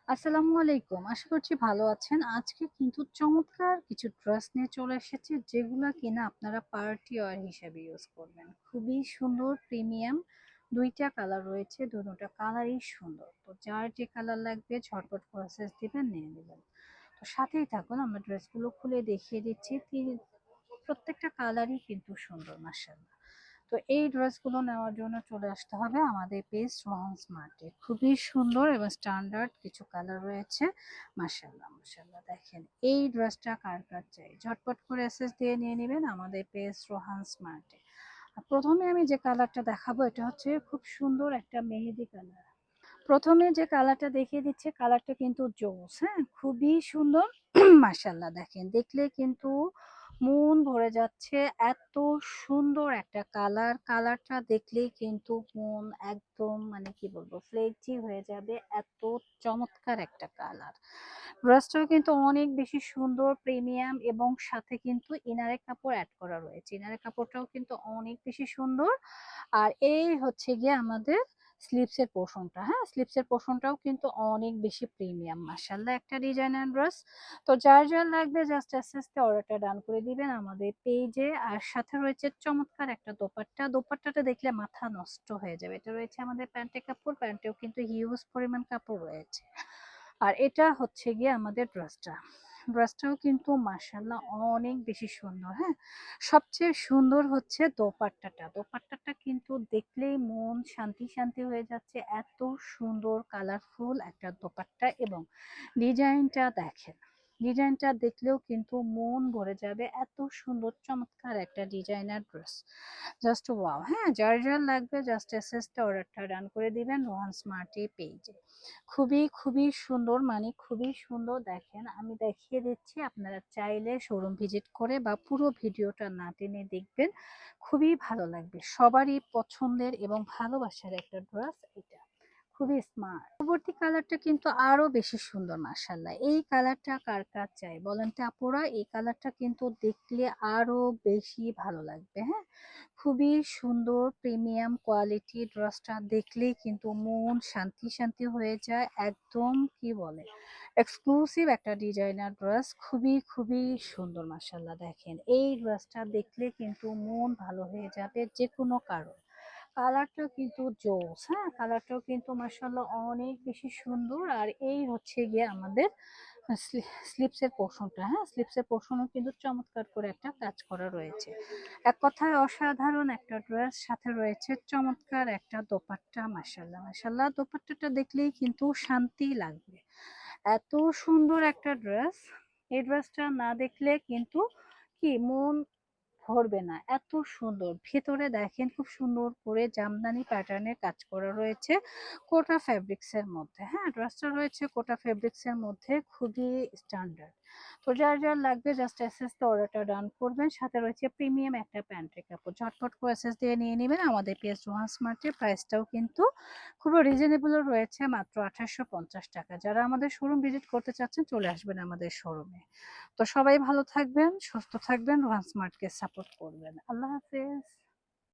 আসসালামু আলাইকুম। আশা করছি ভালো আছেন। আজকে কিন্তু চমৎকার কিছু ড্রেস নিয়ে চলে এসেছি যেগুলা কিনা আপনারা পার্টি ওয়্যার হিসেবে ইউজ করবেন। খুবই সুন্দর প্রিমিয়াম ২ টা কালার রয়েছে, দোনোটা কালারই সুন্দর। তো যার যে কালার লাগবে ঝটপট প্রসেস দিবেন, নিয়ে নিবেন। তো সাথেই থাকুন, আমরা ড্রেসগুলো খুলে দেখিয়ে দিচ্ছি। প্রত্যেকটা কালারই কিন্তু সুন্দর মাশাআল্লাহ। তো এই ড্রেসগুলো নেওয়ার জন্য চলে আসতে হবে আমাদের পেজ রোহান স্মার্টে। খুবই সুন্দর এবং স্ট্যান্ডার্ড কিছু কালার রয়েছে। মাশাআল্লাহ মাশাআল্লাহ, দেখেন এই ড্রেসটা কার কার চাই ঝটপট করে এসএস দিয়ে নিয়ে নেবেন আমাদের পেজ রোহান স্মার্টে। প্রথমে আমি যে কালারটা দেখাবো এটা হচ্ছে খুব সুন্দর একটা মেহেদি কালার। প্রথমে যে কালারটা দেখিয়ে দিচ্ছে কালারটা কিন্তু জোস, হ্যাঁ, খুবই সুন্দর। মাশাআল্লাহ, দেখেন দেখলে কিন্তু মন ভরে যাচ্ছে। এত সুন্দর একটা কালার, কালারটা দেখলেই কিন্তু মন একদম মানে কি বলবো ফ্লেক্সি হয়ে যাবে। এত চমৎকার একটা কালার। ড্রেসটাও কিন্তু অনেক বেশি সুন্দর প্রিমিয়াম এবং সাথে কিন্তু ইনারের কাপড় অ্যাড করা রয়েছে। ইনারের কাপড়টাও কিন্তু অনেক বেশি সুন্দর। আর এই হচ্ছে গিয়ে আমাদের স্লিপসের পোর্শনটা, হ্যাঁ, স্লিপসের পোর্শনটাও কিন্তু অনেক বেশি প্রিমিয়াম। মাশাআল্লাহ, একটা ডিজাইনার ড্রেস। তো যার যার লাগবে জাস্ট আস্তে আস্তে অর্ডারটা ডান করে দিবেন আমাদের পেজে। আর সাথে রয়েছে চমৎকার একটা দোপাট্টা। দোপাট্টাটা দেখলে মাথা নষ্ট হয়ে যাবে। এটা রয়েছে আমাদের প্যান্টের কাপড়, প্যান্টেও কিন্তু হিউজ পরিমাণ কাপড় রয়েছে। আর এটা হচ্ছে গিয়ে আমাদের ড্রেসটা। ড্রেসটাও কিন্তু মাশাআল্লাহ অনেক বেশি সুন্দর, হ্যাঁ। সবচেয়ে সুন্দর হচ্ছে দোপাট্টাটা। দোপাট্টাটা কিন্তু দেখলেই মন শান্তি শান্তি হয়ে যাচ্ছে। এত সুন্দর কালারফুল একটা দোপাট্টা এবং ডিজাইনটা দেখেন। ডিজাইনটা দেখলেও কিন্তু মন ভরে যাবে। এত সুন্দর চমৎকার একটা ডিজাইনার ড্রেস। জাস্ট ওয়াও, হ্যাঁ, যার যার লাগবে জাস্ট এসএসটা অর্ডারটা ডান করে দিবেন রোহান স্মার্টি পেজে। খুবই খুবই সুন্দর, মানে খুবই সুন্দর। দেখেন আমি দেখিয়ে দিচ্ছি, আপনারা চাইলে শোরুম ভিজিট করে বা পুরো ভিডিওটা না টেনে দেখবেন, খুবই ভালো লাগবে। সবারই পছন্দের এবং ভালোবাসার একটা ড্রেস এটা। খুবই স্মার্ট। পরবর্তী কালারটা কিন্তু আরো বেশি সুন্দর মাশাআল্লাহ। এই কালারটা কার কার চাই বলেন তো আপুরা? এই কালারটা কিন্তু দেখলে আরো বেশি ভালো লাগবে, হ্যাঁ। খুবই সুন্দর প্রিমিয়াম কোয়ালিটি। ড্রেসটা দেখলেই কিন্তু মন শান্তি শান্তি হয়ে যায়। একদম কি বলে এক্সক্লুসিভ একটা ডিজাইনার ড্রেস। খুবই খুবই সুন্দর মাশাআল্লাহ। দেখেন এই ড্রেসটা দেখলে কিন্তু মন ভালো হয়ে যাবে যে কোনো কারণ। কালারটাও কিন্তু জোস, হ্যাঁ, কালারটাও কিন্তু মাশাআল্লাহ অনেক বেশি সুন্দর। আর এই হচ্ছে গিয়ে আমাদের স্লিপসের পোর্শনটা, হ্যাঁ, স্লিপসের পোর্শনও কিন্তু চমৎকার করে একটা কাজ করা রয়েছে। এক কথায় অসাধারণ একটা ড্রেস, সাথে রয়েছে চমৎকার একটা দোপাট্টা। মাশাআল্লাহ মাশাআল্লাহ, দোপাট্টাটা দেখলেই কিন্তু শান্তি লাগবে। এত সুন্দর একটা ড্রেস, এই ড্রেসটা না দেখলে কিন্তু কি মন ভরবে না। এত সুন্দর ভেতরে দেখেন, খুব সুন্দর করে জামদানি প্যাটার্নের কাজ করা রয়েছে কোটা ফেব্রিক্স এর মধ্যে, হ্যাঁ, ড্রেসটা রয়েছে কোটা ফেব্রিক্স এর মধ্যে। খুবই স্ট্যান্ডার্ড। তো যার যার লাগবে জাস্ট এসএস তে অর্ডারটা ডান করবেন। সাথে রয়েছে প্রিমিয়াম একটা প্যান্টের কাপড়। ঝটপট করে এসএস দিয়ে নিয়ে নেবেন আমাদের পিএস রোহান স্মার্টের। প্রাইসটাও কিন্তু খুবই রিজনেবল রয়েছে, মাত্র 2850 টাকা। যারা আমাদের শোরুম ভিজিট করতে চাচ্ছেন চলে আসবেন আমাদের শোরুমে। তো সবাই ভালো থাকবেন, সুস্থ থাকবেন, রোহান স্মার্টকে সাপোর্ট করবেন। আল্লাহ হাফেজ।